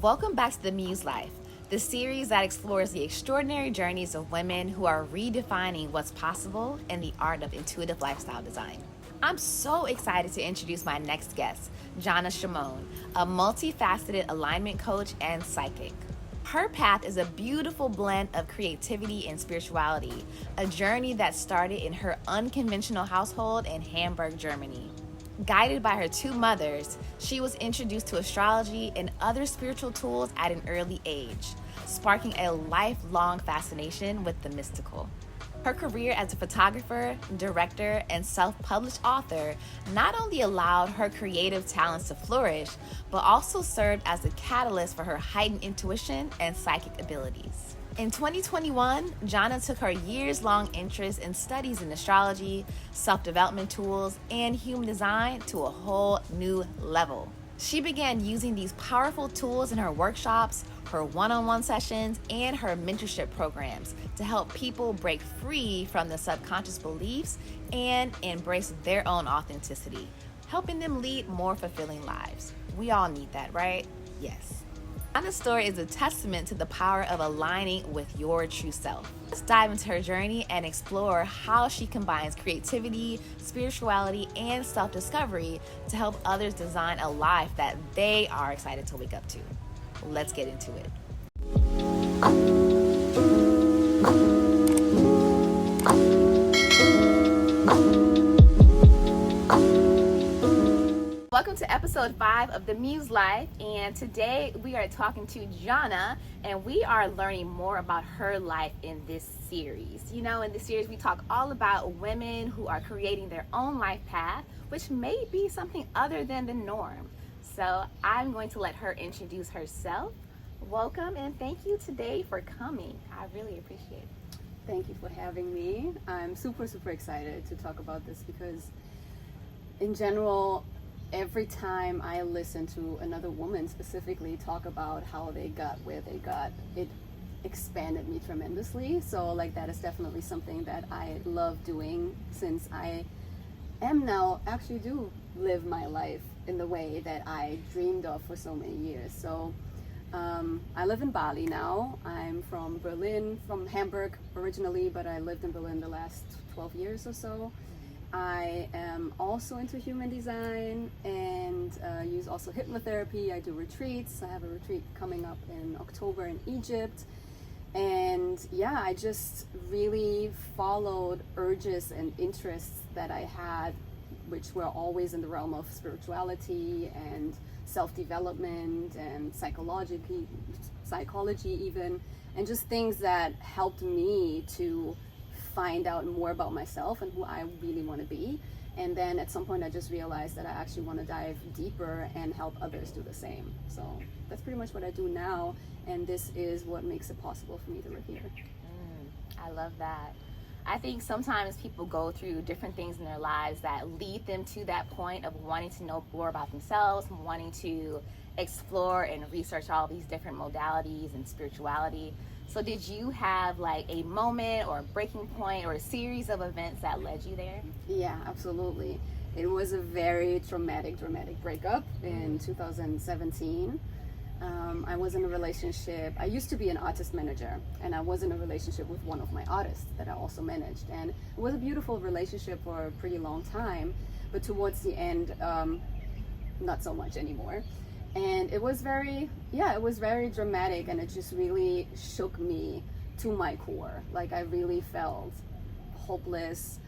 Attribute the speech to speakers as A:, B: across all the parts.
A: Welcome back to the Muse Life, the series that explores the extraordinary journeys of women who are redefining what's possible in the art of intuitive lifestyle design. I'm so excited to introduce my next guest, Gianna Shamone, a multifaceted alignment coach and psychic. Her path is a beautiful blend of creativity and spirituality, a journey that started in her unconventional household in Hamburg, Germany. Guided by her two mothers, she was introduced to astrology and other spiritual tools at an early age, sparking a lifelong fascination with the mystical. Her career as a photographer, director, and self-published author not only allowed her creative talents to flourish, but also served as a catalyst for her heightened intuition and psychic abilities. In 2021, Gianna took her years-long interest in studies in astrology, self-development tools, and human design to a whole new level. She began using these powerful tools in her workshops, her one-on-one sessions, and her mentorship programs to help people break free from the subconscious beliefs and embrace their own authenticity, helping them lead more fulfilling lives. We all need that, right? Yes. Gianna's story is a testament to the power of aligning with your true self. Let's dive into her journey and explore how she combines creativity, spirituality, and self-discovery to help others design a life that they are excited to wake up to. Let's get into it. Welcome to episode 5 of the Muse Life, and today we are talking to Gianna, and we are learning more about her life in this series. You know, in this series we talk all about women who are creating their own life path, which may be something other than the norm. So I'm going to let her introduce herself. Welcome, and thank you today for coming. I really appreciate it.
B: Thank you for having me. I'm super excited to talk about this because in general, every time I listen to another woman specifically talk about how they got where they got, it expanded me tremendously. So like that is definitely something that I love doing, since I am now actually do live my life in the way that I dreamed of for so many years. So I live in Bali now. I'm from Berlin, from Hamburg originally, but I lived in Berlin the last 12 years or so. I am also into human design and use also hypnotherapy. I do retreats. I have a retreat coming up in October in Egypt. And yeah, I just really followed urges and interests that I had, which were always in the realm of spirituality and self-development and psychology even, and just things that helped me to find out more about myself and who I really want to be. And then at some point I just realized that I actually want to dive deeper and help others do the same. So that's pretty much what I do now, and this is what makes it possible for me to live here.
A: I love that. I think sometimes people go through different things in their lives that lead them to that point of wanting to know more about themselves, wanting to explore and research all these different modalities and spirituality. So did you have like a moment or a breaking point or a series of events that led you there?
B: Yeah, absolutely. It was a very dramatic breakup in 2017. I was in a relationship. I used to be an artist manager, and I was in a relationship with one of my artists that I also managed. And it was a beautiful relationship for a pretty long time, but towards the end, not so much anymore. And it was very dramatic, and it just really shook me to my core. Like I really felt hopeless,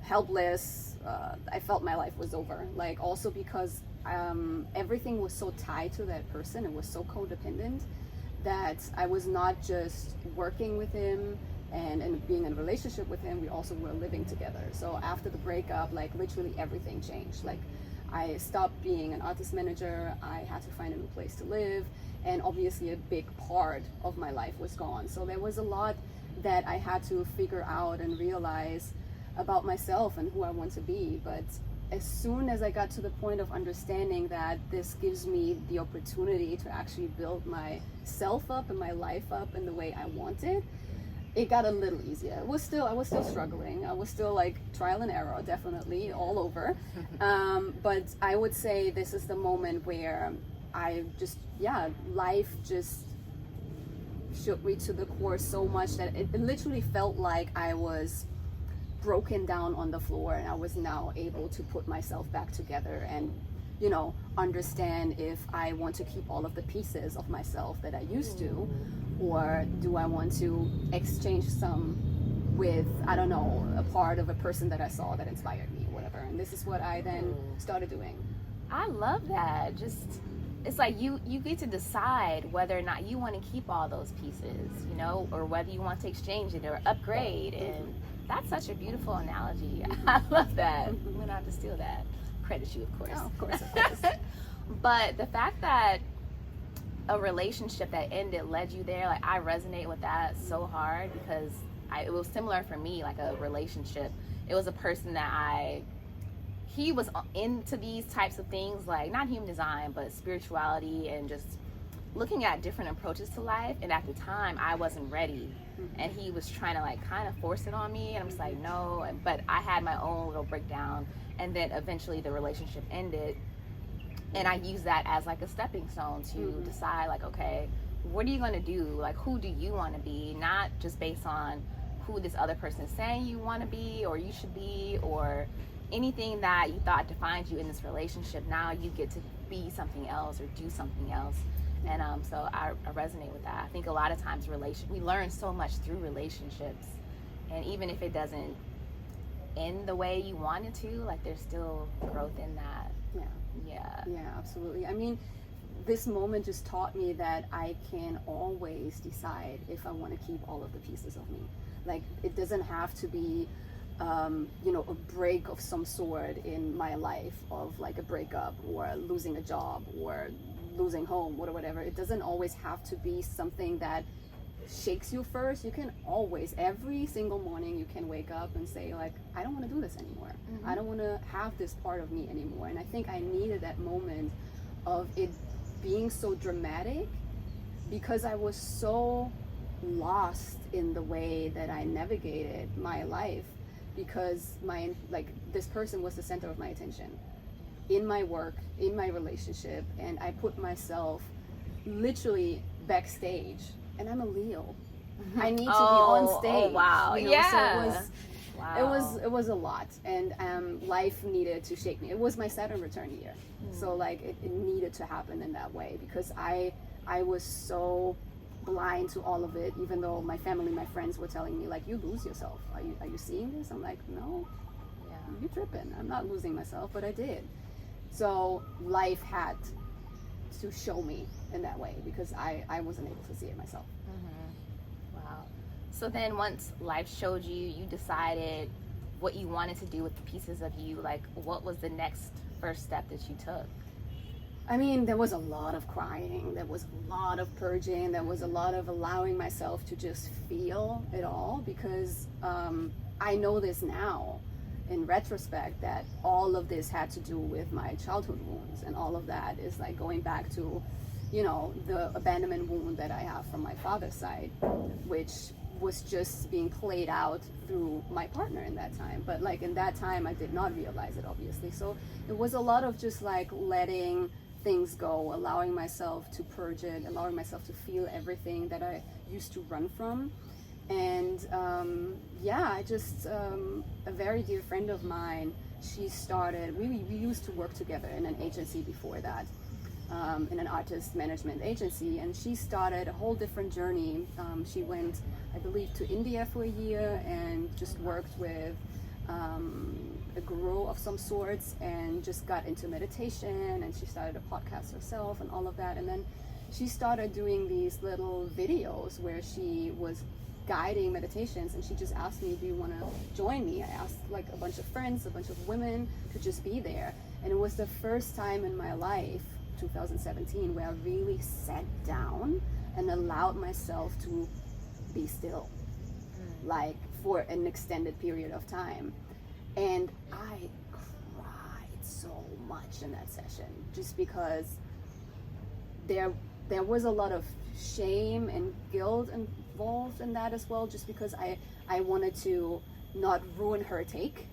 B: helpless. I felt my life was over. Like also because everything was so tied to that person. It was so codependent that I was not just working with him and being in a relationship with him, we also were living together. So after the breakup, like literally everything changed. Like I stopped being an artist manager. I had to find a new place to live, and obviously a big part of my life was gone. So there was a lot that I had to figure out and realize about myself and who I want to be. But as soon as I got to the point of understanding that this gives me the opportunity to actually build myself up and my life up in the way I wanted, it got a little easier. I was still struggling. I was still like trial and error, definitely all over. But I would say this is the moment where I just, life just shook me to the core so much that it literally felt like I was broken down on the floor, and I was now able to put myself back together and, understand if I want to keep all of the pieces of myself that I used to, or do I want to exchange some with, I don't know, a part of a person that I saw that inspired me or whatever. And this is what I then started doing.
A: I love that. Just, it's like you get to decide whether or not you want to keep all those pieces, or whether you want to exchange it or upgrade. And that's such a beautiful analogy. I love that. I'm gonna have to steal that. Credit you, of course.
B: Oh, of course.
A: But the fact that a relationship that ended led you there, like, I resonate with that so hard, because it was similar for me, like a relationship. It was a person that he was into these types of things, like not human design, but spirituality and just looking at different approaches to life. And at the time, I wasn't ready. And he was trying to like kind of force it on me. And I'm just like, no. But I had my own little breakdown. And then eventually the relationship ended. And I used that as like a stepping stone to decide, like, okay, what are you going to do? Like, who do you want to be? Not just based on who this other person is saying you want to be or you should be, or anything that you thought defined you in this relationship. Now you get to be something else or do something else. And so I resonate with that. I think a lot of times we learn so much through relationships, and even if it doesn't end the way you want it to, like, there's still growth in that. Yeah,
B: absolutely. I mean, this moment just taught me that I can always decide if I want to keep all of the pieces of me. Like, it doesn't have to be a break of some sort in my life, of like a breakup or losing a job or losing home or whatever. It doesn't always have to be something that shakes you first. You can always, every single morning, you can wake up and say, like, I don't want to do this anymore. I don't want to have this part of me anymore. And I think I needed that moment of it being so dramatic, because I was so lost in the way that I navigated my life, because this person was the center of my attention in my work, in my relationship, and I put myself literally backstage. And I'm a Leo. I need to be on stage.
A: Oh, wow.
B: So it was a lot, and life needed to shake me. It was my Saturn return year, so like it needed to happen in that way, because I was so blind to all of it. Even though my family, my friends were telling me, like, you lose yourself. Are you seeing this? I'm like, no, you tripping. I'm not losing myself, but I did. So life had to show me in that way, because I wasn't able to see it myself.
A: Wow. So then once life showed you, you decided what you wanted to do with the pieces of you. Like, what was the next first step that you took?
B: I mean, there was a lot of crying, there was a lot of purging, there was a lot of allowing myself to just feel it all, because I know this now in retrospect, that all of this had to do with my childhood wounds, and all of that is like going back to, the abandonment wound that I have from my father's side, which was just being played out through my partner in that time. But like in that time, I did not realize it, obviously. So it was a lot of just like letting things go, allowing myself to purge it, allowing myself to feel everything that I used to run from. And I just, a very dear friend of mine, she started, we used to work together in an agency before that, in an artist management agency, and she started a whole different journey. She went, I believe, to India for a year and just worked with a guru of some sorts, and just got into meditation, and she started a podcast herself and all of that. And then she started doing these little videos where she was guiding meditations, and she just asked me, do you want to join me? I asked like a bunch of friends, a bunch of women to just be there. And it was the first time in my life, 2017, where I really sat down and allowed myself to be still, like for an extended period of time. And I cried so much in that session, just because there was a lot of shame and guilt involved in that as well, just because I wanted to not ruin her take.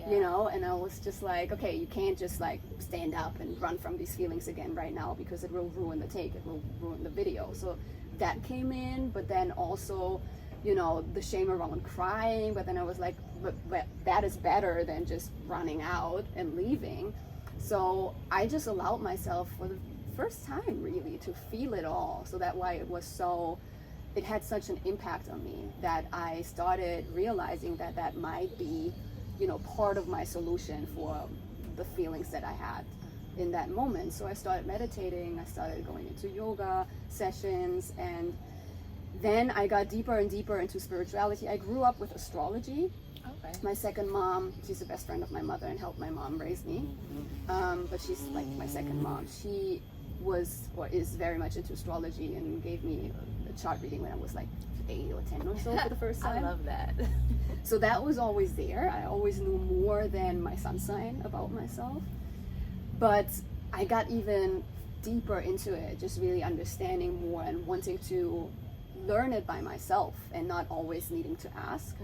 B: you know, and I was just like, okay, you can't just like stand up and run from these feelings again right now, because it will ruin the take, it will ruin the video. So that came in, but then also, you know, the shame around crying, but then I was like, but that is better than just running out and leaving. So I just allowed myself for the first time really to feel it all. So that's why it had such an impact on me, that I started realizing that that might be, you know, part of my solution for the feelings that I had in that moment. So I started meditating, I started going into yoga sessions, and then I got deeper and deeper into spirituality. I grew up with astrology. Okay. My second mom, she's the best friend of my mother and helped my mom raise me. But she's like my second mom. She was or is very much into astrology and gave me a chart reading when I was like 8 or 10 or so for the first time.
A: I love that.
B: So that was always there. I always knew more than my sun sign about myself. But I got even deeper into it, just really understanding more and wanting to learn it by myself and not always needing to ask.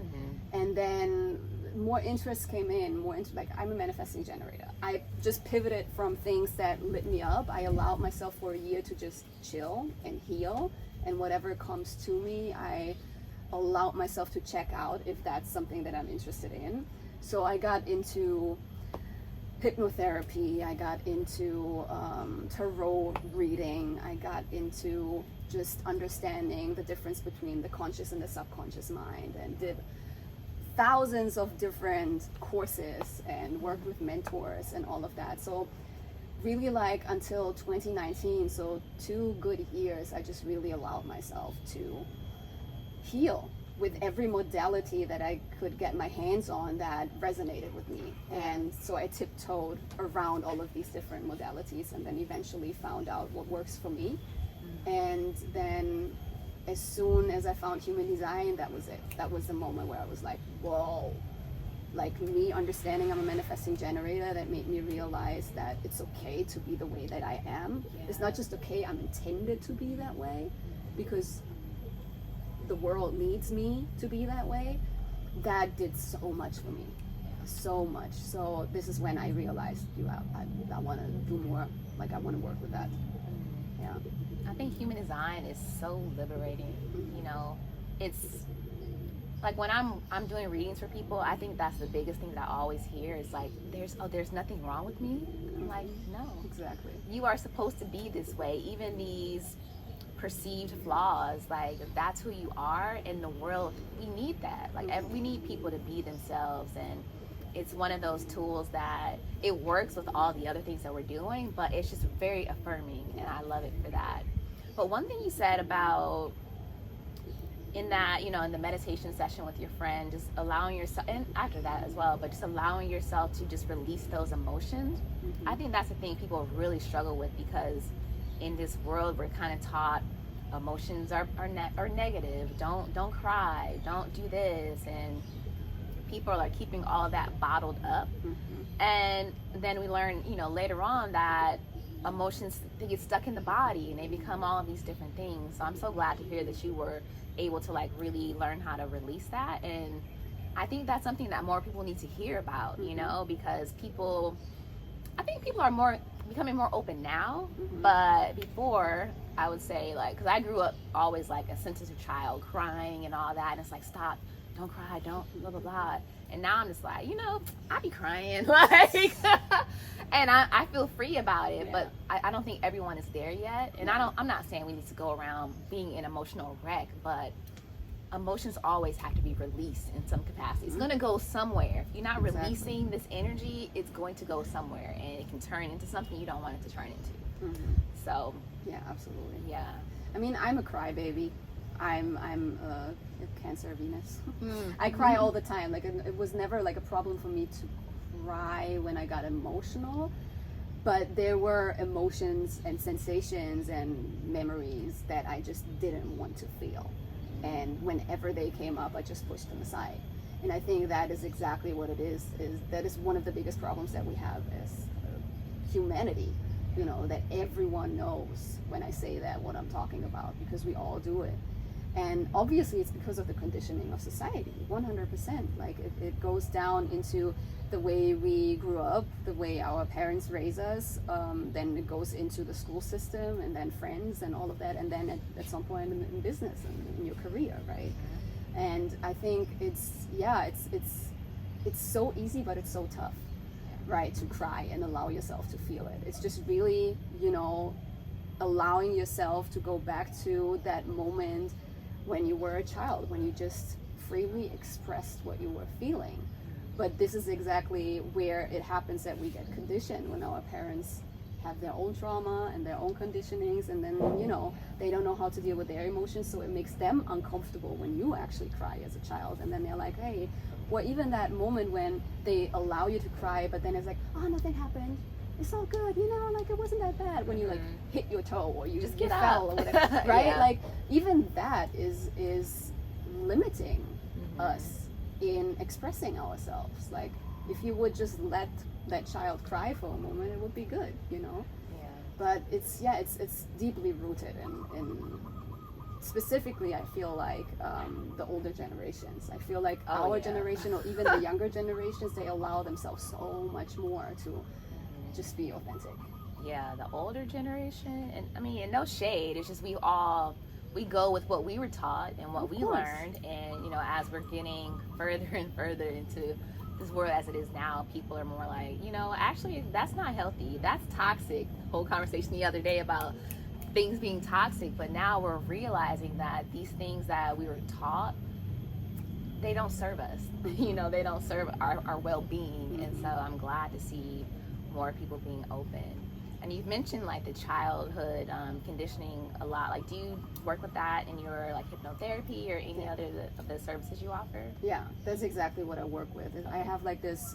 B: And then more interest came in, more into like, I'm a manifesting generator. I just pivoted from things that lit me up. I allowed myself for a year to just chill and heal, and whatever comes to me, I allowed myself to check out if that's something that I'm interested in. So I got into hypnotherapy, I got into tarot reading, I got into just understanding the difference between the conscious and the subconscious mind, and did thousands of different courses and worked with mentors and all of that. So really, like, until 2019, so 2 good years, I just really allowed myself to heal with every modality that I could get my hands on that resonated with me. And so I tiptoed around all of these different modalities, and then eventually found out what works for me. And then as soon as I found human design, that was it. That was the moment where I was like, whoa. Like, me understanding I'm a manifesting generator, that made me realize that it's okay to be the way that I am. It's not just okay, I'm intended to be that way, because the world needs me to be that way. That did so much for me, so much. So this is when I realized, I want to do more. Like, I want to work with that. Yeah.
A: I think human design is so liberating. You know, it's like when I'm doing readings for people, I think that's the biggest thing that I always hear is like, there's nothing wrong with me. I'm like, no,
B: exactly.
A: You are supposed to be this way. Even these perceived flaws, like, that's who you are in the world. We need that. Like, we need people to be themselves, and it's one of those tools that it works with all the other things that we're doing, but it's just very affirming, and I love it for that. But one thing you said about in that, you know, in the meditation session with your friend, just allowing yourself, and after that as well, but just allowing yourself to just release those emotions. I think that's the thing people really struggle with, because in this world we're kind of taught emotions are negative. Don't cry, don't do this, and people are keeping all of that bottled up. And then we learn, you know, later on that emotions, they get stuck in the body and they become all of these different things. So I'm so glad to hear that you were able to like really learn how to release that. And I think that's something that more people need to hear about, you know, because I think people are becoming more open now. But before, I would say, like, because I grew up always like a sensitive child, crying and all that, and it's like, stop, don't cry, don't blah blah blah. And now I'm just like, you know, I be crying, like, and I feel free about it. But I don't think everyone is there yet. And I'm not saying we need to go around being an emotional wreck, but emotions always have to be released in some capacity. It's going to go somewhere. If you're not releasing this energy, it's going to go somewhere, and it can turn into something you don't want it to turn into. So
B: yeah, absolutely.
A: Yeah,
B: I mean, I'm a crybaby. I'm a Cancer Venus. I cry all the time. Like, it was never like a problem for me to cry when I got emotional, but there were emotions and sensations and memories that I just didn't want to feel. And whenever they came up, I just pushed them aside. And I think that is exactly what it is that is one of the biggest problems that we have as humanity, you know, that everyone knows when I say that what I'm talking about, because we all do it. And obviously it's because of the conditioning of society, 100%. Like it goes down into the way we grew up, the way our parents raise us, then it goes into the school system, and then friends and all of that, and then at some point in business and in your career, right? And I think it's so easy, but it's so tough, right, to cry and allow yourself to feel it. It's just really, allowing yourself to go back to that moment when you were a child, when you just freely expressed what you were feeling. But this is exactly where it happens that we get conditioned, when our parents have their own trauma and their own conditionings, and then they don't know how to deal with their emotions, so it makes them uncomfortable when you actually cry as a child. And then they're like, hey, or even that moment when they allow you to cry, but then it's like, oh, nothing happened, it's all good, like it wasn't that bad, when you like hit your toe or you
A: just
B: fell or whatever, right?
A: Yeah.
B: Like even that is limiting us in expressing ourselves. Like if you would just let that child cry for a moment, it would be good,
A: Yeah.
B: But it's deeply rooted in specifically, I feel like the older generations. I feel like our generation, or even the younger generations, they allow themselves so much more to just be authentic.
A: Yeah, the older generation, and I mean, and no shade, it's just we go with what we were taught and what we learned, and as we're getting further and further into this world as it is now, people are more like, actually that's not healthy, that's toxic. Whole conversation the other day about things being toxic, but now we're realizing that these things that we were taught, they don't serve us. They don't serve our well-being. And so I'm glad to see more people being open. And you've mentioned like the childhood conditioning a lot. Like, do you work with that in your like hypnotherapy or any other of the services you offer?
B: Yeah, that's exactly what I work with. I have like this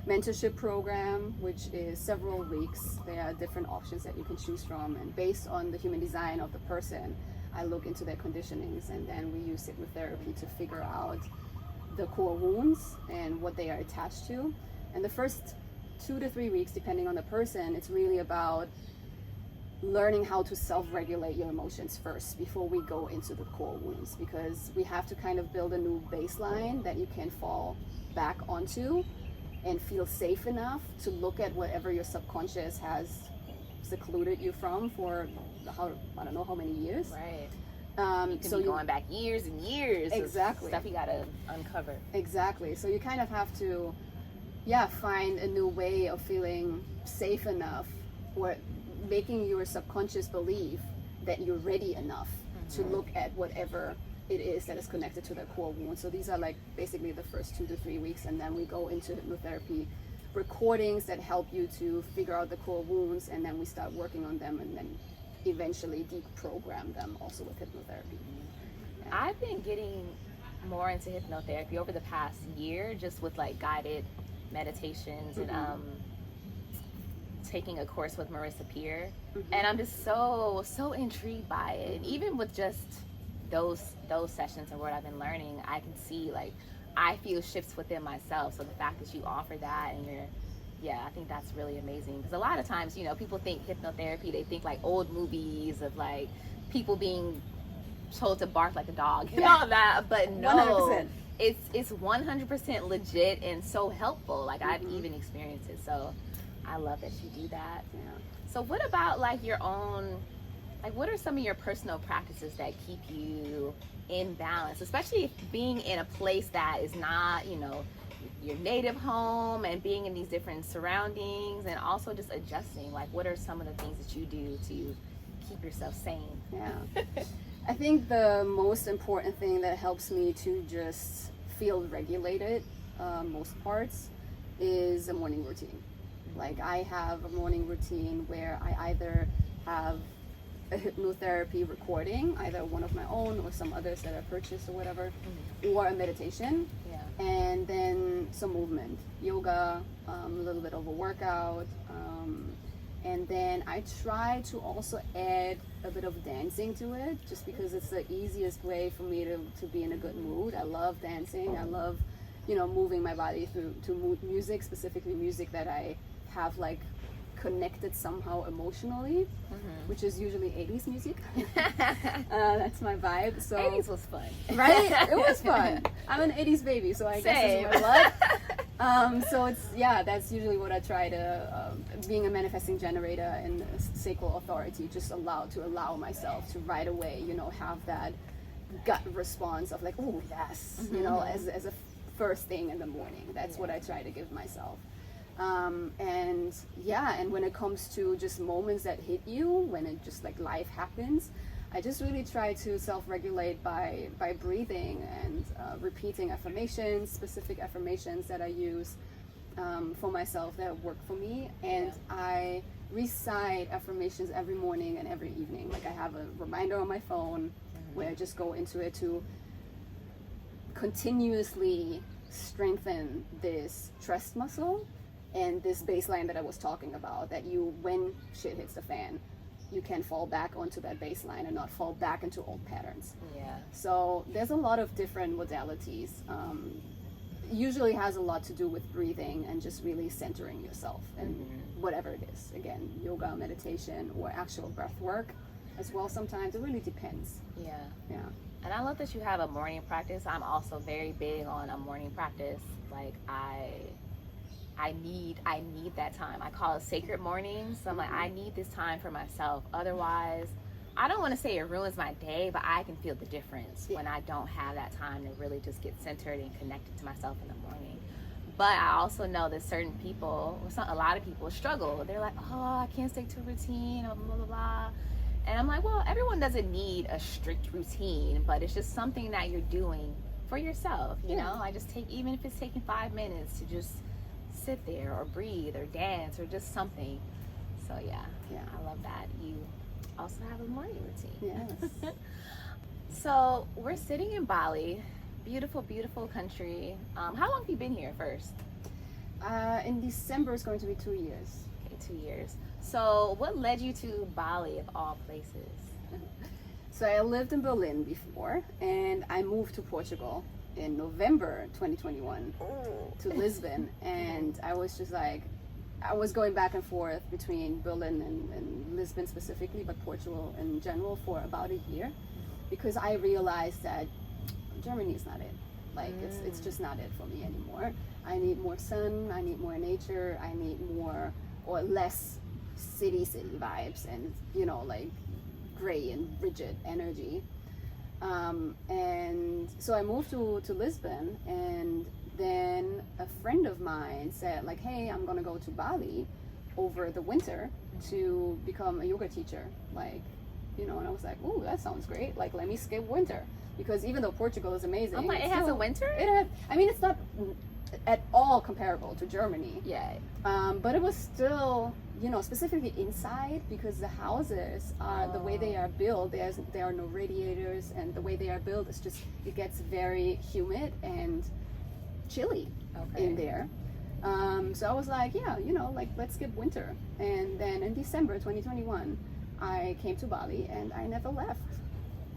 B: mentorship program, which is several weeks. There are different options that you can choose from, and based on the human design of the person, I look into their conditionings, and then we use hypnotherapy to figure out the core wounds and what they are attached to. And the first 2 to 3 weeks, depending on the person, it's really about learning how to self-regulate your emotions first before we go into the core wounds, because we have to kind of build a new baseline that you can fall back onto and feel safe enough to look at whatever your subconscious has secluded you from for I don't know how many years.
A: Right. You can
B: so
A: be going back years and years.
B: Exactly.
A: Of stuff you gotta uncover.
B: Exactly. So you kind of have to find a new way of feeling safe enough, or making your subconscious believe that you're ready enough to look at whatever it is that is connected to their core wound. So these are like basically the first 2 to 3 weeks, and then we go into hypnotherapy recordings that help you to figure out the core wounds, and then we start working on them, and then eventually deprogram them also with hypnotherapy. Yeah.
A: I've been getting more into hypnotherapy over the past year, just with like guided meditations and taking a course with Marissa Peer, and I'm just so intrigued by it. And even with just those sessions and what I've been learning, I can see like I feel shifts within myself. So the fact that you offer that, and I think that's really amazing, because a lot of times people think hypnotherapy, they think like old movies of like people being told to bark like a dog and all that, but no,
B: 100%.
A: It's 100% legit and so helpful. Like I've even experienced it, so I love that you do that.
B: Yeah.
A: So what about like your own, like what are some of your personal practices that keep you in balance, especially if being in a place that is not your native home, and being in these different surroundings, and also just adjusting? Like what are some of the things that you do to keep yourself sane?
B: Yeah. I think the most important thing that helps me to just feel regulated, most parts, is a morning routine. Like I have a morning routine where I either have a hypnotherapy recording, either one of my own or some others that I purchased or whatever, or a meditation, and then some movement, yoga, a little bit of a workout, and then I try to also add a bit of dancing to it, just because it's the easiest way for me to be in a good mood. I love dancing. I love, moving my body to music, specifically music that I have like connected somehow emotionally, which is usually 80s music. That's my vibe. So
A: 80s was fun.
B: right? It was fun. I'm an 80s baby, so I guess it's my blood. So it's, that's usually what I try to, being a manifesting generator and a sacral authority, just allow myself to right away, have that gut response of like, oh yes, as a first thing in the morning. That's what I try to give myself. And when it comes to just moments that hit you, when it just like life happens, I just really try to self-regulate by breathing and repeating affirmations, specific affirmations that I use for myself that work for me. And I recite affirmations every morning and every evening. Like I have a reminder on my phone where I just go into it to continuously strengthen this trust muscle and this baseline that I was talking about, that when shit hits the fan, you can fall back onto that baseline and not fall back into old patterns.
A: Yeah.
B: So there's a lot of different modalities. Usually has a lot to do with breathing and just really centering yourself and whatever it is. Again, yoga, meditation, or actual breath work as well sometimes. It really depends.
A: Yeah.
B: Yeah.
A: And I love that you have a morning practice. I'm also very big on a morning practice. Like I need that time. I call it sacred mornings. So I'm like, I need this time for myself. Otherwise, I don't want to say it ruins my day, but I can feel the difference when I don't have that time to really just get centered and connected to myself in the morning. But I also know that certain people, a lot of people struggle. They're like, oh, I can't stick to a routine, blah, blah, blah, blah. And I'm like, well, everyone doesn't need a strict routine, but it's just something that you're doing for yourself, you know? I just even if it's taking 5 minutes to just sit there or breathe or dance or just something. So yeah, I love that you also have a morning routine.
B: Yes.
A: So we're sitting in Bali, beautiful, beautiful country. How long have you been here first?
B: In December it's going to be 2 years.
A: Okay, 2 years. So what led you to Bali of all places?
B: So I lived in Berlin before, and I moved to Portugal in November 2021 to Lisbon, and I was just like, I was going back and forth between Berlin and Lisbon specifically, but Portugal in general for about a year, because I realized that Germany is not it. Like it's just not it for me anymore. I need more sun, I need more nature, I need more or less city vibes and like gray and rigid energy. And so I moved to Lisbon, and then a friend of mine said like, hey, I'm gonna go to Bali over the winter to become a yoga teacher, like, and I was like, oh, that sounds great, like let me skip winter, because even though Portugal is amazing,
A: I'm like, it has a winter?
B: It's not at all comparable to Germany.
A: Yeah.
B: But it was still, specifically inside, because the houses are the way they are built. There are no radiators, and the way they are built is just, it gets very humid and chilly in there. So I was like, let's skip winter. And then in December 2021, I came to Bali, and I never left.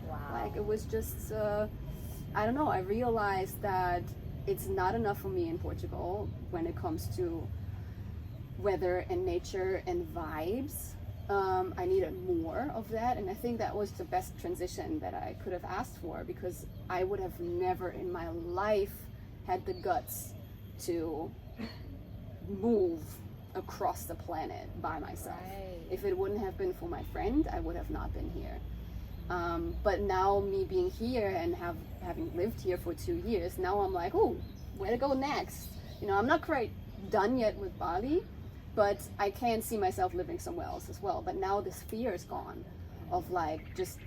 A: Wow.
B: Like it was just, I don't know. I realized that it's not enough for me in Portugal when it comes to weather and nature and vibes. I needed more of that, and I think that was the best transition that I could have asked for, because I would have never in my life had the guts to move across the planet by myself.
A: Right.
B: If it wouldn't have been for my friend, I would have not been here. But now me being here and having lived here for 2 years, now I'm like, oh, where to go next? I'm not quite done yet with Bali, but I can see myself living somewhere else as well. But now this fear is gone of like just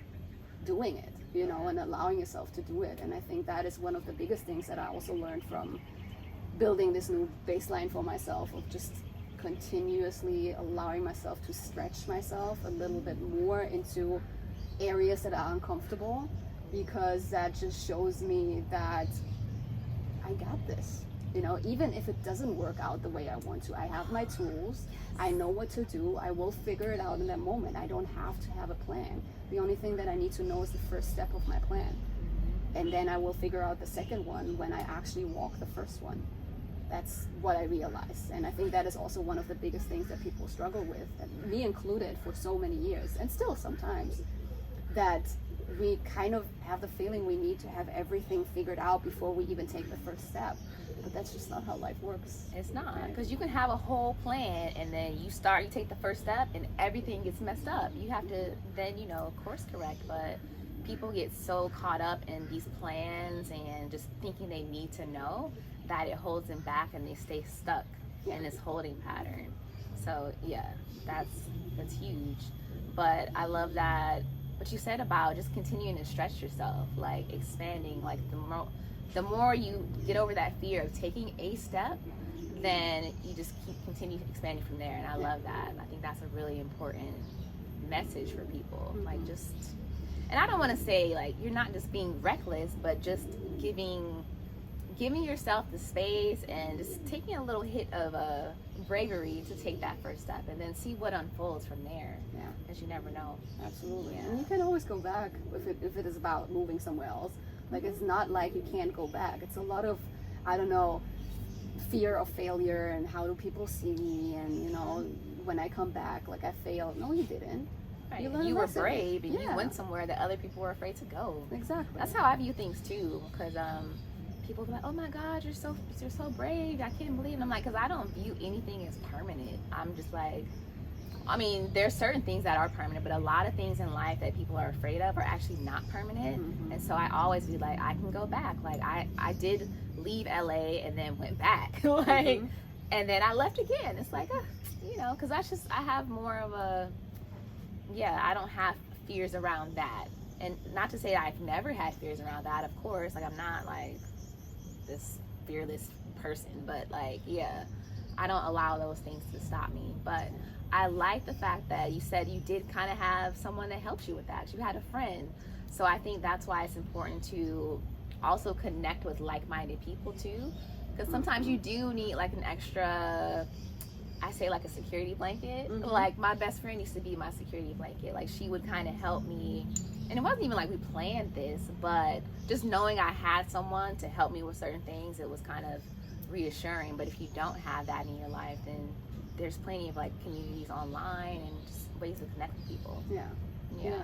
B: doing it, and allowing yourself to do it. And I think that is one of the biggest things that I also learned from building this new baseline for myself, of just continuously allowing myself to stretch myself a little bit more into areas that are uncomfortable, because that just shows me that I got this. Even if it doesn't work out the way I want to, I have my tools. I know what to do. I will figure it out in that moment. I don't have to have a plan. The only thing that I need to know is the first step of my plan. And then I will figure out the second one when I actually walk the first one. That's what I realized. And I think that is also one of the biggest things that people struggle with, and me included, for so many years, and still sometimes, that we kind of have the feeling we need to have everything figured out before we even take the first step. But that's just not how life works.
A: It's not, because you can have a whole plan and then you take the first step and everything gets messed up. You have to then, course correct. But people get so caught up in these plans and just thinking they need to know that it holds them back and they stay stuck in this holding pattern. So yeah, that's huge. But I love that what you said about just continuing to stretch yourself, like expanding, like the more you get over that fear of taking a step, then you just continue expanding from there. And I love that. I think that's a really important message for people. Like and I don't want to say like you're not just being reckless, but just giving yourself the space and just taking a little hit of bravery to take that first step and then see what unfolds from there.
B: Yeah,
A: because you never know.
B: Absolutely. And you can always go back if it is about moving somewhere else. Like, it's not like you can't go back. It's a lot of, I don't know, fear of failure and how do people see me, and when I come back, like, I failed. No, you didn't.
A: Right. You were brave and you went somewhere that other people were afraid to go.
B: Exactly.
A: That's how I view things too, because people be like, oh my God, you're so brave, I can't believe it. And I'm like, because I don't view anything as permanent. I'm just like, I mean, there's certain things that are permanent, but a lot of things in life that people are afraid of are actually not permanent. And so I always be like, I can go back. Like I did leave LA and then went back, like, and then I left again. It's like, because I have more of I don't have fears around that. And not to say that I've never had fears around that, of course. Like, I'm not like this fearless person, but like, I don't allow those things to stop me. But I like the fact that you said you did kind of have someone that helps you with that. You had a friend. So I think that's why it's important to also connect with like-minded people too. Because sometimes you do need like an extra, I say like a security blanket. Like, my best friend used to be my security blanket. Like, she would kind of help me. And it wasn't even like we planned this, but just knowing I had someone to help me with certain things, it was kind of reassuring. But if you don't have that in your life, then there's plenty of like communities online and just ways to connect with people. Yeah,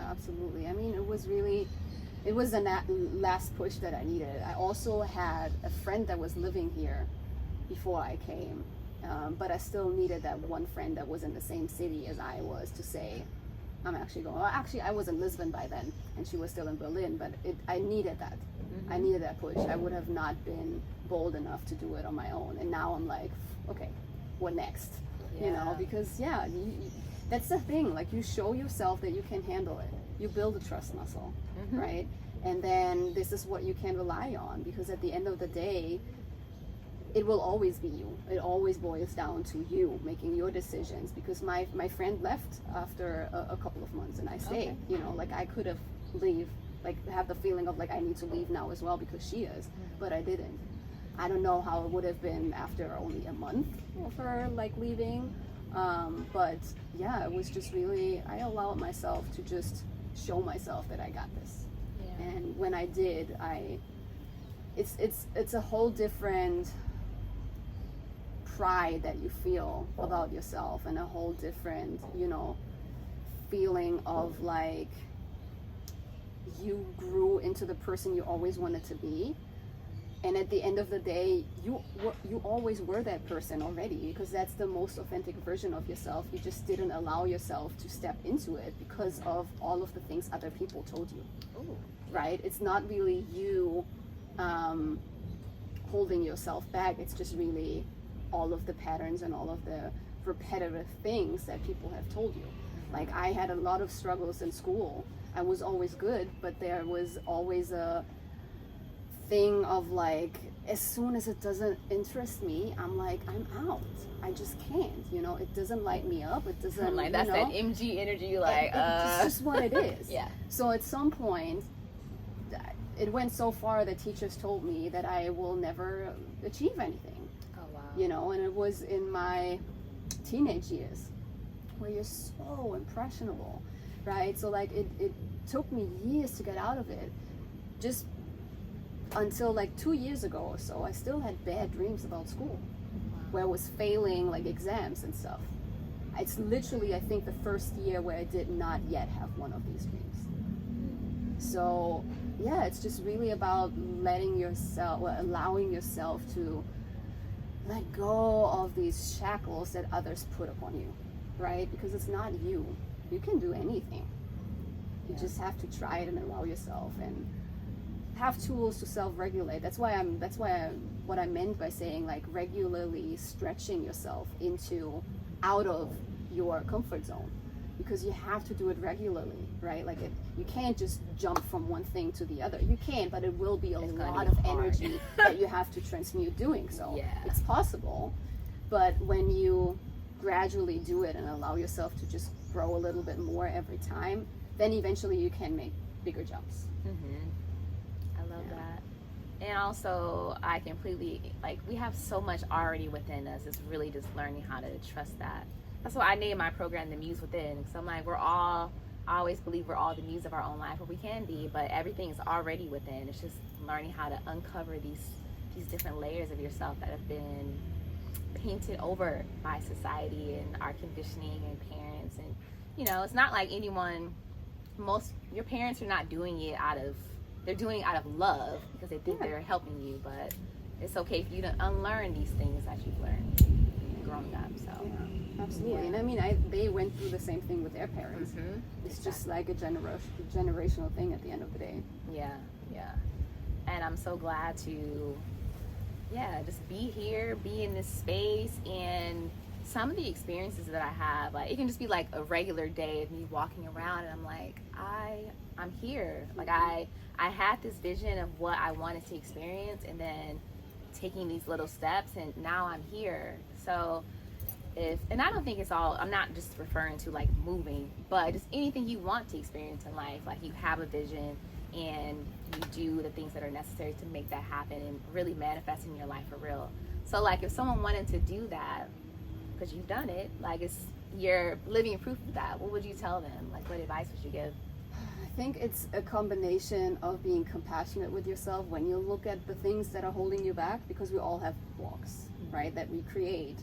B: absolutely. I mean, it was the last push that I needed. I also had a friend that was living here before I came, but I still needed that one friend that was in the same city as I was to say, I'm actually going. Well, actually, I was in Lisbon by then, and she was still in Berlin, but I needed that. I needed that push. I would have not been bold enough to do it on my own. And now I'm like, okay, what next? Because that's the thing. Like, you show yourself that you can handle it. You build a trust muscle, right? And then this is what you can rely on, because at the end of the day, it will always be you. It always boils down to you making your decisions. Because my friend left after a couple of months, and I stayed. Like, I could have have the feeling of like I need to leave now as well because she is, but I didn't. I don't know how it would have been after only a month of her like leaving, but it was just really, I allowed myself to just show myself that I got this. And when I did, it's a whole different pride that you feel about yourself, and a whole different feeling of like you grew into the person you always wanted to be. And at the end of the day, you always were that person already, because that's the most authentic version of yourself. You just didn't allow yourself to step into it because of all of the things other people told you.
A: Ooh.
B: Right? It's not really you holding yourself back. It's just really all of the patterns and all of the repetitive things that people have told you. Like, I had a lot of struggles in school. I was always good, but there was always a thing of like, as soon as it doesn't interest me, I'm like, I'm out. I just can't, it doesn't light me up. It doesn't,
A: like, that's that MG energy, like,
B: it's just what it is.
A: Yeah.
B: So at some point, it went so far that teachers told me that I will never achieve anything.
A: Oh, wow.
B: And it was in my teenage years where you're so impressionable, right? So like, it took me years to get out of it. Just until like 2 years ago or so, I still had bad dreams about school, where I was failing like exams and stuff. It's literally, I think, the first year where I did not yet have one of these dreams. So yeah, it's just really about allowing yourself to let go of these shackles that others put upon you, right? Because it's not you. You can do anything. You just have to try it and allow yourself and have tools to self-regulate. That's why what I meant by saying like regularly stretching yourself out of your comfort zone, because you have to do it regularly, right? Like you can't just jump from one thing to the other. You can, but it will be a lot of energy that you have to transmute doing so.
A: Yeah.
B: It's possible, but when you gradually do it and allow yourself to just grow a little bit more every time, then eventually you can make bigger jumps.
A: I love that. And also, I completely, like, we have so much already within us. It's really just learning how to trust that. That's why I named my program The Muse Within. So I'm like, I always believe we're all the muse of our own life, or we can be, but everything is already within. It's just learning how to uncover these different layers of yourself that have been painted over by society and our conditioning and parents. And, you know, it's not like your parents are not doing it they're doing it out of love because they think they're helping you, but it's okay for you to unlearn these things that you've learned growing up. So
B: absolutely. And I mean, they went through the same thing with their parents. It's just like a generational thing at the end of the day.
A: Yeah. And I'm so glad to just be here, be in this space. And some of the experiences that I have, like, it can just be like a regular day of me walking around and I'm like, I'm here. Like I had this vision of what I wanted to experience, and then taking these little steps, and now I'm here. So and I don't think I'm not just referring to like moving, but just anything you want to experience in life. Like, you have a vision and you do the things that are necessary to make that happen and really manifest in your life for real. So like, if someone wanted to do that, because you've done it, like, you're living proof of that, what would you tell them? Like, what advice would you give?
B: I think it's a combination of being compassionate with yourself when you look at the things that are holding you back, because we all have blocks, right, that we create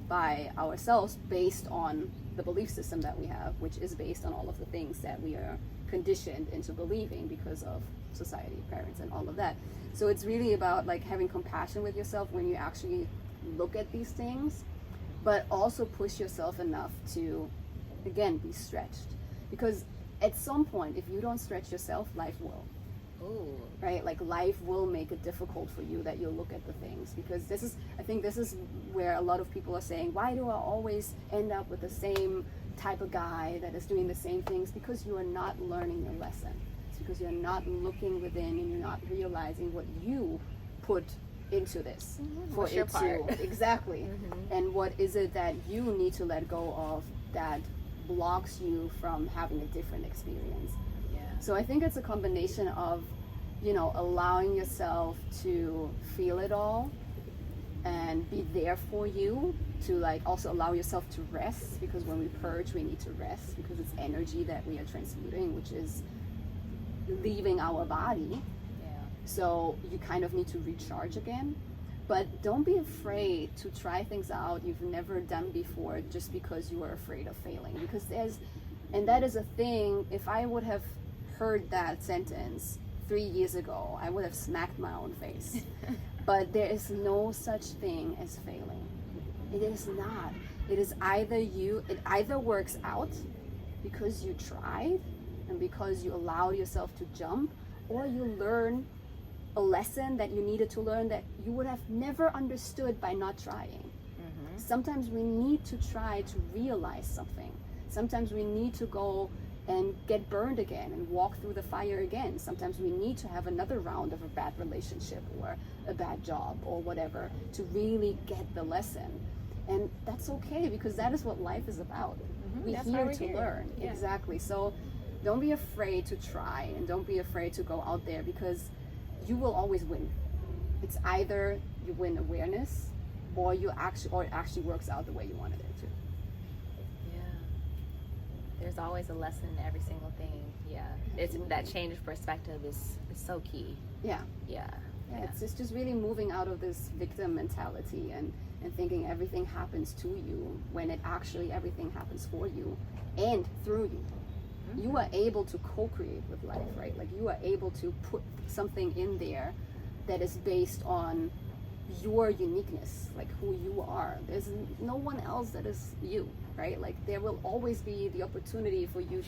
B: by ourselves based on the belief system that we have, which is based on all of the things that we are conditioned into believing because of society, parents, and all of that. So it's really about like having compassion with yourself when you actually look at these things, but also push yourself enough to, again, be stretched. Because at some point, if you don't stretch yourself, life will.
A: Ooh.
B: Right? Like, life will make it difficult for you that you'll look at the things. Because I think this is where a lot of people are saying, why do I always end up with the same type of guy that is doing the same things? Because you are not learning your lesson. It's because you're not looking within and you're not realizing what you put into this
A: for it to
B: exactly. And what is it that you need to let go of that blocks you from having a different experience? So I think it's a combination of, allowing yourself to feel it all and be there for you, to like also allow yourself to rest, because when we purge, we need to rest, because it's energy that we are transmuting, which is leaving our body. So you kind of need to recharge again. But don't be afraid to try things out you've never done before just because you are afraid of failing. Because that is a thing. If I would have heard that sentence 3 years ago, I would have smacked my own face. But there is no such thing as failing. It is not. It is it either works out because you tried and because you allowed yourself to jump, or you learn a lesson that you needed to learn that you would have never understood by not trying. Sometimes we need to try to realize something. Sometimes we need to go and get burned again and walk through the fire again. Sometimes we need to have another round of a bad relationship or a bad job or whatever to really get the lesson. And that's okay, because that is what life is about. We're here to learn. Exactly. So don't be afraid to try, and don't be afraid to go out there, because you will always win. It's either you win awareness, or it actually works out the way you wanted it to.
A: There's always a lesson in every single thing. It's that change of perspective is so key. It's just really moving out of this victim mentality and thinking everything happens to you, when it actually everything happens for you and through you.
B: you are able to co-create with life, right? Like you are able to put something in there that is based on your uniqueness, like who you are. There's no one else that is you, right? Like there will always be the opportunity for you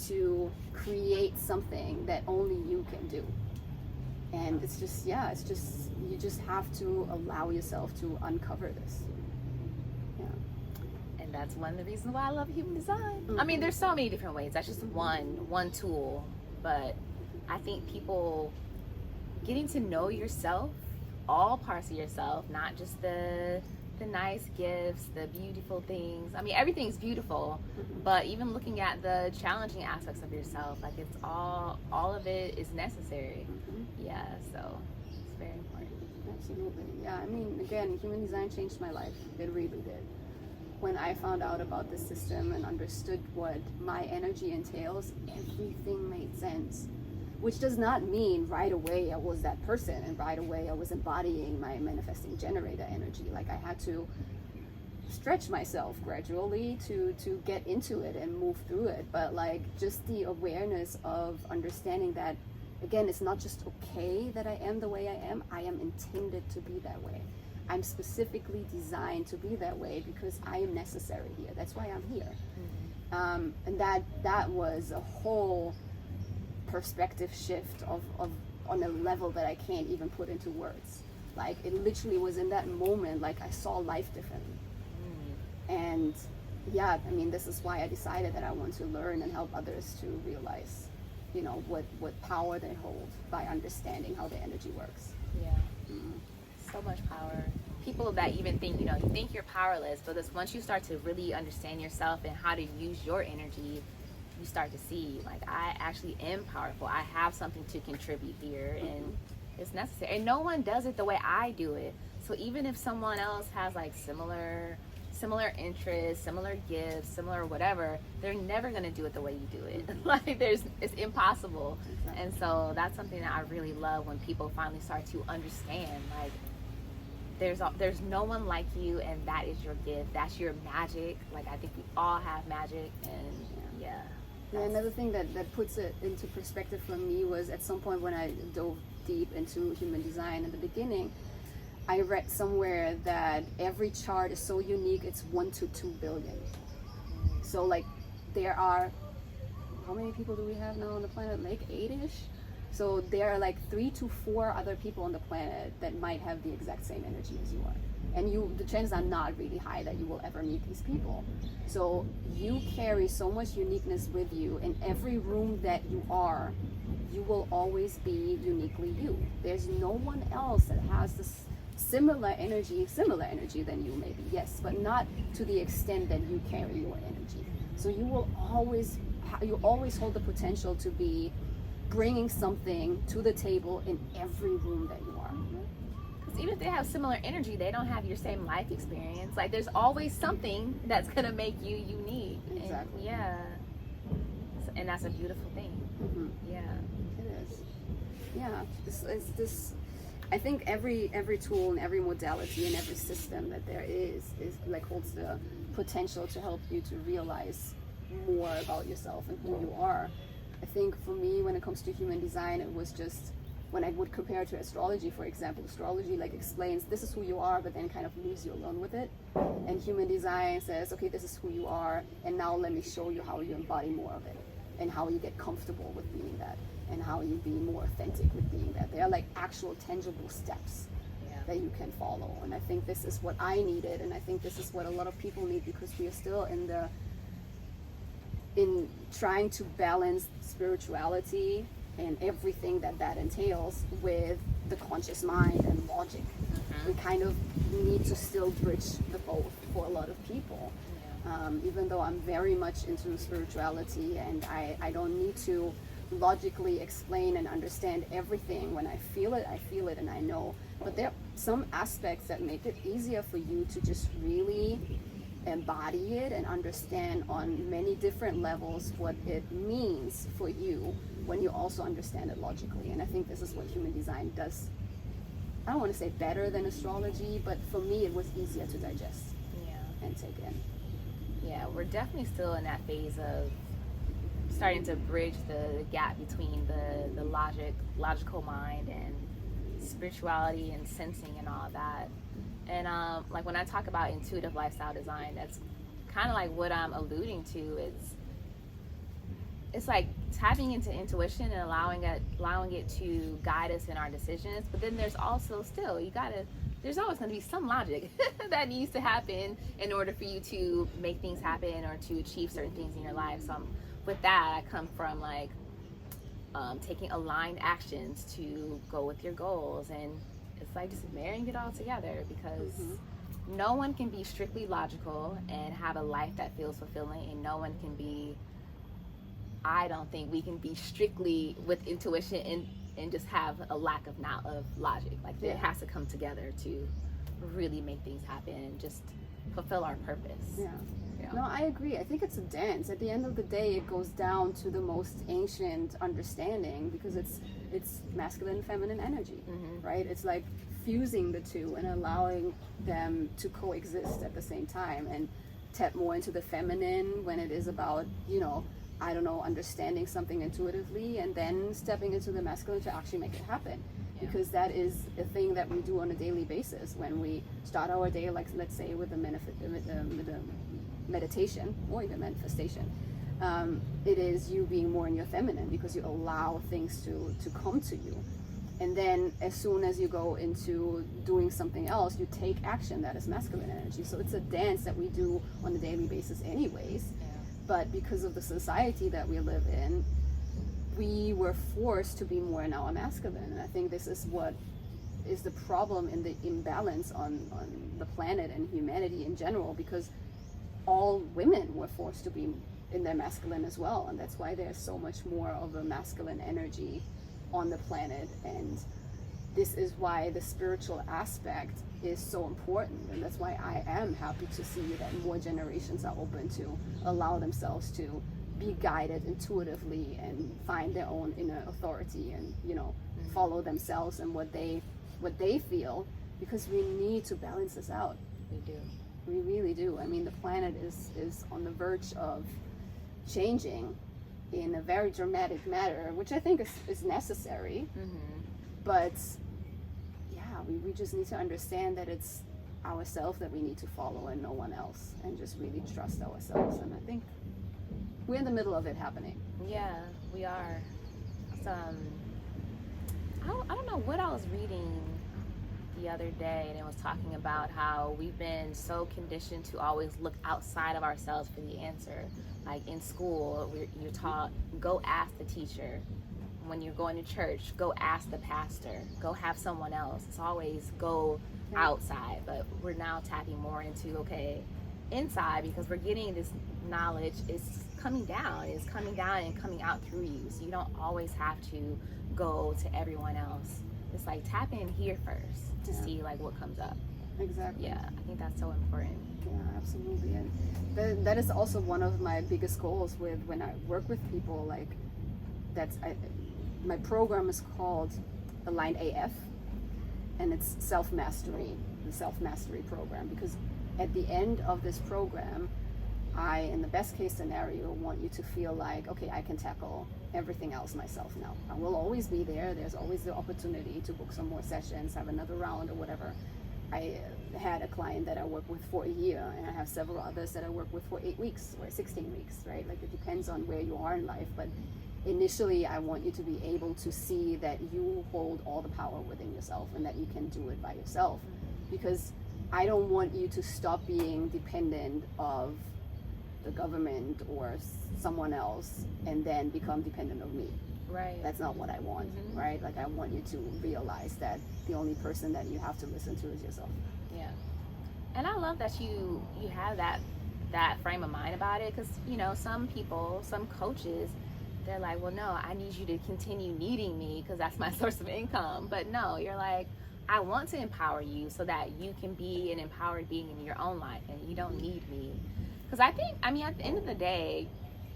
B: to create something that only you can do. And it's just you just have to allow yourself to uncover this.
A: And that's one of the reasons why I love human design. I mean, there's so many different ways. That's just one tool. But I think people getting to know yourself, all parts of yourself, not just the nice gifts, the beautiful things. I mean, everything's beautiful, but even looking at the challenging aspects of yourself, like it's all of it is necessary. Yeah, so it's very important.
B: Absolutely. Yeah, I mean, again, human design changed my life. It really did. When I found out about the system and understood what my energy entails, everything made sense. Which does not mean right away I was that person and right away I was embodying my manifesting generator energy. Like I had to stretch myself gradually to get into it and move through it. But like just the awareness of understanding that, again, it's not just okay that I am the way I am intended to be that way. I'm specifically designed to be that way because I am necessary here. That's why I'm here. And that was a whole perspective shift of on a level that I can't even put into words. Like it literally was in that moment, like I saw life differently. And yeah, I mean, this is why I decided that I want to learn and help others to realize, you know, what power they hold by understanding how the energy works.
A: Yeah. So much power. People that even think, you know, you think you're powerless, but once you start to really understand yourself and how to use your energy, you start to see, like, I actually am powerful. I have something to contribute here, and it's necessary. And no one does it the way I do it. So even if someone else has like similar interests, similar gifts, similar whatever, they're never gonna do it the way you do it. Like it's impossible. Exactly. And so that's something that I really love when people finally start to understand, like, there's no one like you, and that is your gift. That's your magic. Like I think we all have magic, and yeah.
B: Yeah, another thing that puts it into perspective for me was at some point when I dove deep into human design in the beginning, I read somewhere that every chart is so unique, it's 1 to 2 billion. So like there are, how many people do we have now on the planet? Like 8-ish? So there are like 3 to 4 other people on the planet that might have the exact same energy as you are. And the chances are not really high that you will ever meet these people. So you carry so much uniqueness with you. In every room that you are, you will always be uniquely you. There's no one else that has this similar energy than you maybe, yes, but not to the extent that you carry your energy. So you will always hold the potential to be bringing something to the table in every room that you are.
A: Even if they have similar energy, they don't have your same life experience. Like there's always something that's gonna make you unique.
B: Exactly.
A: And that's a beautiful thing. Yeah,
B: it is. Yeah, I think every tool and every modality and every system that there is like holds the potential to help you to realize more about yourself and who you are. I think for me, when it comes to human design, it was just, when I would compare it to astrology, for example, astrology like explains this is who you are, but then kind of leaves you alone with it. And human design says, okay, this is who you are, and now let me show you how you embody more of it, and how you get comfortable with being that, and how you be more authentic with being that. They are like actual tangible steps that you can follow. And I think this is what I needed, and I think this is what a lot of people need, because we are still in trying to balance spirituality and everything that entails with the conscious mind and logic. We kind of need to still bridge the both for a lot of people. Even though I'm very much into spirituality and I don't need to logically explain and understand everything. When I feel it and I know. But there are some aspects that make it easier for you to just really embody it and understand on many different levels what it means for you when you also understand it logically. And I think this is what human design does. I don't want to say better than astrology, but for me it was easier to digest and take in.
A: Yeah, we're definitely still in that phase of starting to bridge the gap between the logical mind and spirituality and sensing and all of that. And like when I talk about intuitive lifestyle design, that's kind of like what I'm alluding to. It's like tapping into intuition and allowing it to guide us in our decisions. But then there's also still, there's always going to be some logic that needs to happen in order for you to make things happen or to achieve certain things in your life. So with that, I come from like taking aligned actions to go with your goals, and it's like just marrying it all together, because no one can be strictly logical and have a life that feels fulfilling, and no one can be, I don't think we can be strictly with intuition and just have a lack of logic. Like it has to come together to really make things happen and just fulfill our purpose.
B: Yeah. No, I agree. I think it's a dance. At the end of the day, it goes down to the most ancient understanding, because it's masculine and feminine energy, right? It's like fusing the two and allowing them to coexist at the same time, and tap more into the feminine when it is about, I don't know, understanding something intuitively, and then stepping into the masculine to actually make it happen. Yeah. Because that is a thing that we do on a daily basis when we start our day, like let's say with the meditation or even manifestation. It is you being more in your feminine, because you allow things to come to you. And then as soon as you go into doing something else, you take action that is masculine energy. So it's a dance that we do on a daily basis anyways. Yeah. But because of the society that we live in, we were forced to be more in our masculine. And I think this is what is the problem in the imbalance on the planet and humanity in general, because all women were forced to be in their masculine as well. And that's why there's so much more of a masculine energy on the planet. And this is why the spiritual aspect is so important. And that's why I am happy to see that more generations are open to allow themselves to be guided intuitively and find their own inner authority, and follow themselves and what they feel, because we need to balance this out.
A: We do.
B: We really do. I mean, the planet is on the verge of changing in a very dramatic manner, which I think is necessary. But yeah, we just need to understand that it's ourselves that we need to follow and no one else, and just really trust ourselves. And I think we're in the middle of it happening.
A: Yeah, we are. I don't know what I was reading the other day, and it was talking about how we've been so conditioned to always look outside of ourselves for the answer. Like in school, you're taught, go ask the teacher. When you're going to church, go ask the pastor. Go have someone else. It's always go outside. But we're now tapping more into, inside, because we're getting this knowledge. It's coming down and coming out through you. So you don't always have to go to everyone else. It's like tap in here first to see like what comes up.
B: Exactly.
A: Yeah, I think that's so important.
B: Yeah, absolutely. And that is also one of my biggest goals when I work with people. Like my program is called Aligned AF, and it's the self-mastery program, because at the end of this program, I, in the best case scenario, want you to feel like, okay, I can tackle everything else myself now. I will always be there. There's always the opportunity to book some more sessions, have another round or whatever. I had a client that I work with for a year, and I have several others that I work with for 8 weeks or 16 weeks, right? Like it depends on where you are in life. But initially, I want you to be able to see that you hold all the power within yourself and that you can do it by yourself. Because I don't want you to stop being dependent of the government or someone else and then become dependent on me.
A: Right.
B: That's not what I want, right? Like I want you to realize that the only person that you have to listen to is yourself.
A: Yeah. And I love that you have that frame of mind about it, because some people, some coaches, they're like, well, no, I need you to continue needing me because that's my source of income. But no, you're like, I want to empower you so that you can be an empowered being in your own life and you don't need me. Because at the end of the day,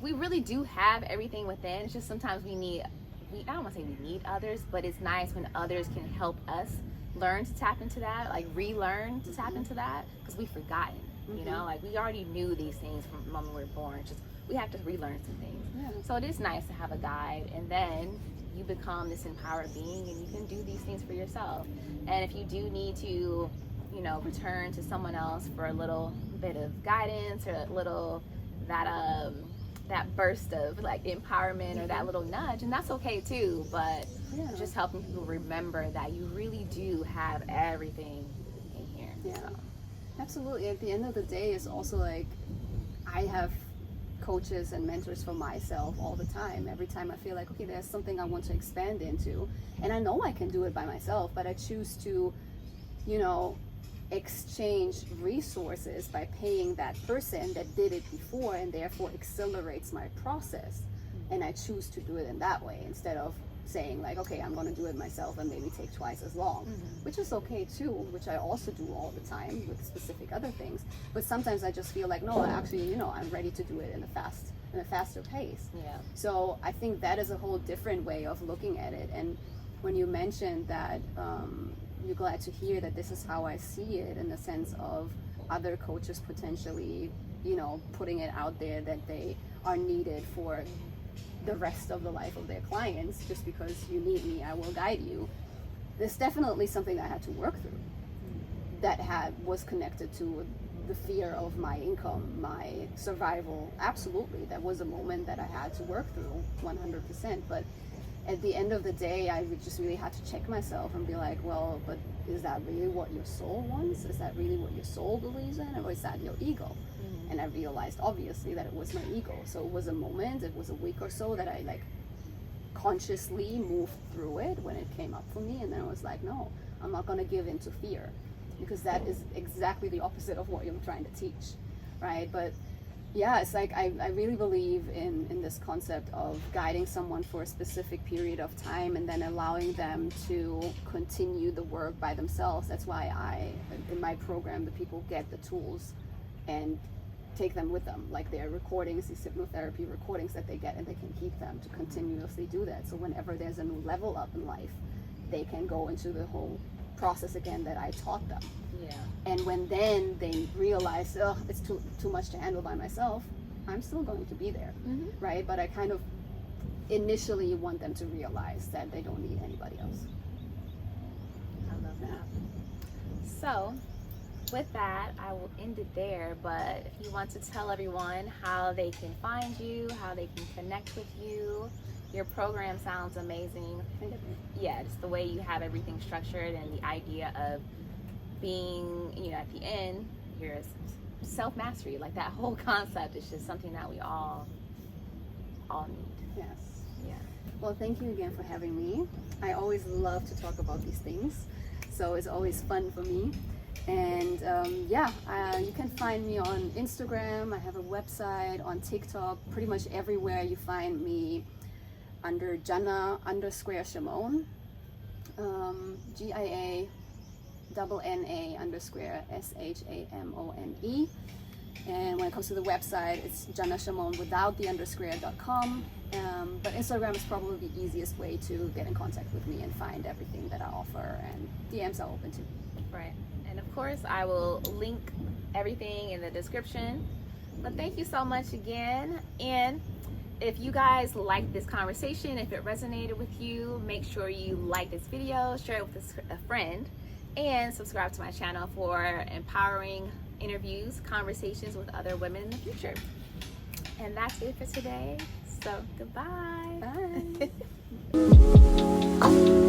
A: we really do have everything within. It's just sometimes I don't want to say we need others, but it's nice when others can help us learn to tap into that, like relearn to tap into that, because we've forgotten, like we already knew these things from the moment we were born. It's just we have to relearn some things.
B: Yeah.
A: So it is nice to have a guide, and then you become this empowered being, and you can do these things for yourself. And if you do need to, you know, return to someone else for a little bit of guidance, or a little that burst of like empowerment, or that little nudge, and that's okay too. But just helping people remember that you really do have everything in here.
B: Yeah, absolutely. At the end of the day, it's also like I have coaches and mentors for myself all the time. Every time I feel like, okay, there's something I want to expand into, and I know I can do it by myself, but I choose to, you know, exchange resources by paying that person that did it before, and therefore accelerates my process. And I choose to do it in that way, instead of saying like, okay, I'm going to do it myself and maybe take twice as long, which is okay too, which I also do all the time with specific other things. But sometimes I just feel like, no, actually, you know, I'm ready to do it in a faster pace.
A: Yeah.
B: So I think that is a whole different way of looking at it. And when you mentioned that you're glad to hear that this is how I see it, in the sense of other coaches potentially, you know, putting it out there that they are needed for the rest of the life of their clients. Just because you need me, I will guide you. There's definitely something I had to work through that was connected to the fear of my income, my survival. Absolutely, that was a moment that I had to work through 100%. But at the end of the day, I just really had to check myself and be like, well, but is that really what your soul wants? Is that really what your soul believes in? Or is that your ego? And I realized, obviously, that it was my ego. So it was a moment, it was a week or so that I like consciously moved through it when it came up for me. And then I was like, no, I'm not going to give in to fear, because that is exactly the opposite of what I'm trying to teach, right? But yeah, it's like I really believe in this concept of guiding someone for a specific period of time and then allowing them to continue the work by themselves. That's why in my program, the people get the tools and take them with them, like their recordings, these hypnotherapy recordings that they get, and they can keep them to continuously do that. So whenever there's a new level up in life, they can go into the whole process again that I taught them.
A: Yeah.
B: And when then they realize, oh, it's too much to handle by myself, I'm still going to be there, right? But I kind of initially want them to realize that they don't need anybody else.
A: I love that. So with that, I will end it there. But if you want to tell everyone how they can find you, how they can connect with you, your program sounds amazing. Yeah, just the way you have everything structured, and the idea of being, you know, at the end, your self-mastery, like that whole concept is just something that we all need.
B: Yes.
A: Yeah.
B: Well, thank you again for having me. I always love to talk about these things, so it's always fun for me. And you can find me on Instagram. I have a website, on TikTok, pretty much everywhere you find me under Gianna_Shamone, GIANNA_SHAMONE. And when it comes to the website, it's Gianna Shamone without the underscore.com. But Instagram is probably the easiest way to get in contact with me and find everything that I offer, and DMs are open too.
A: Right. And of course, I will link everything in the description. But thank you so much again. And if you guys like this conversation, if it resonated with you, make sure you like this video, share it with a friend, and subscribe to my channel for empowering interviews, conversations with other women in the future. And that's it for today. So goodbye.
B: Bye.